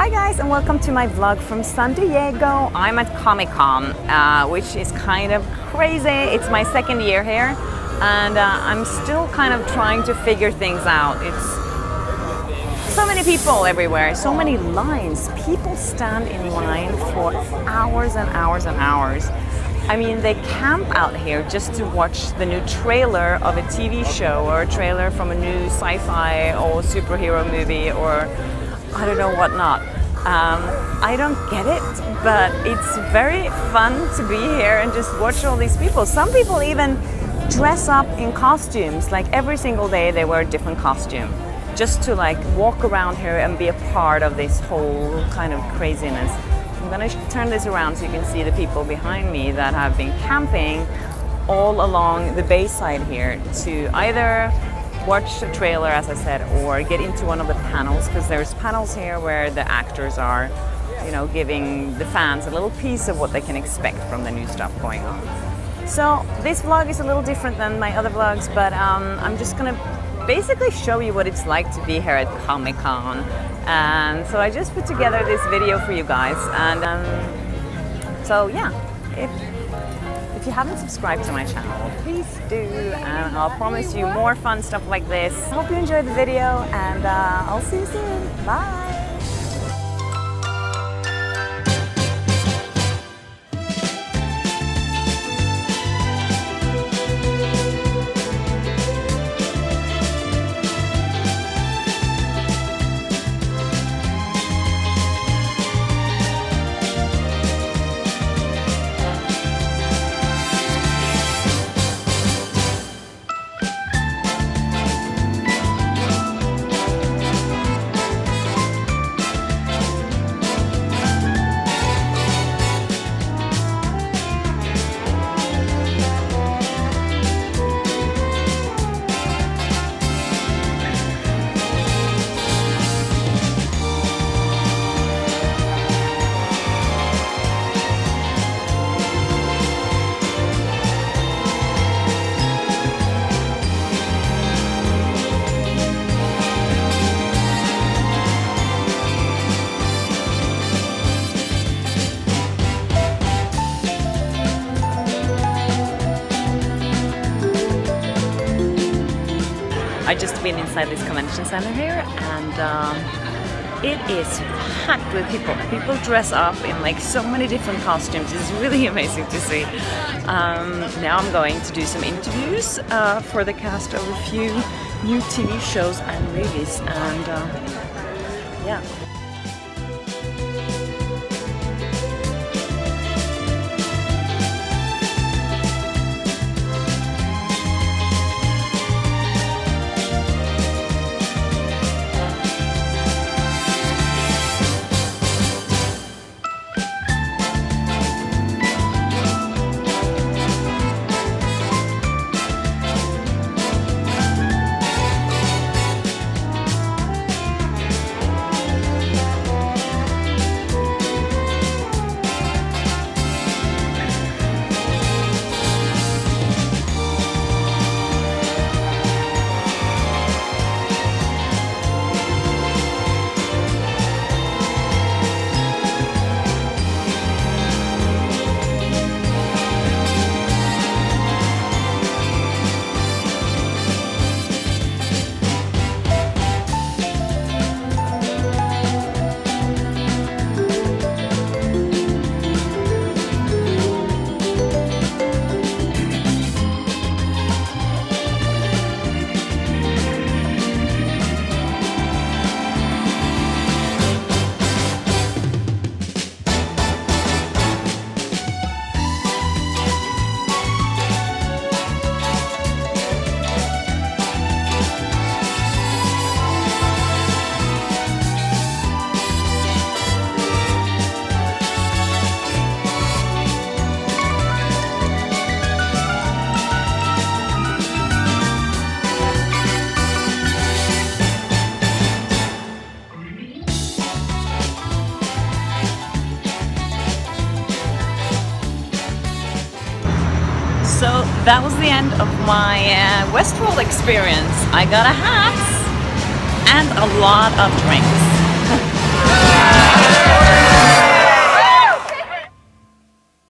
Hi guys, and welcome to my vlog from San Diego. I'm at Comic-Con, which is kind of crazy. It's my second year here, and I'm still kind of trying to figure things out. It's so many people everywhere, so many lines. People stand in line for hours and hours and hours. I mean, they camp out here just to watch the new trailer of a TV show or a trailer from a new sci-fi or superhero movie or I don't know what not. I don't get it, but it's very fun to be here and just watch all these people. Some people even dress up in costumes, like every single day they wear a different costume, just to like walk around here and be a part of this whole kind of craziness. I'm gonna turn this around so you can see the people behind me that have been camping all along the bayside here to either watch the trailer, as I said, or get into one of the panels, because there's panels here where the actors are, you know, giving the fans a little piece of what they can expect from the new stuff going on. So this vlog is a little different than my other vlogs, but I'm just gonna basically show you what it's like to be here at Comic-Con. And so I just put together this video for you guys, and so yeah, if you haven't subscribed to my channel, please do, and I'll promise you more fun stuff like this. I hope you enjoyed the video, and I'll see you soon. Bye! I just been inside this convention center here, and it is packed with people. People dress up in like so many different costumes. It's really amazing to see. Now I'm going to do some interviews for the cast of a few new TV shows and movies, and yeah. So that was the end of my Westworld experience. I got a hat and a lot of drinks.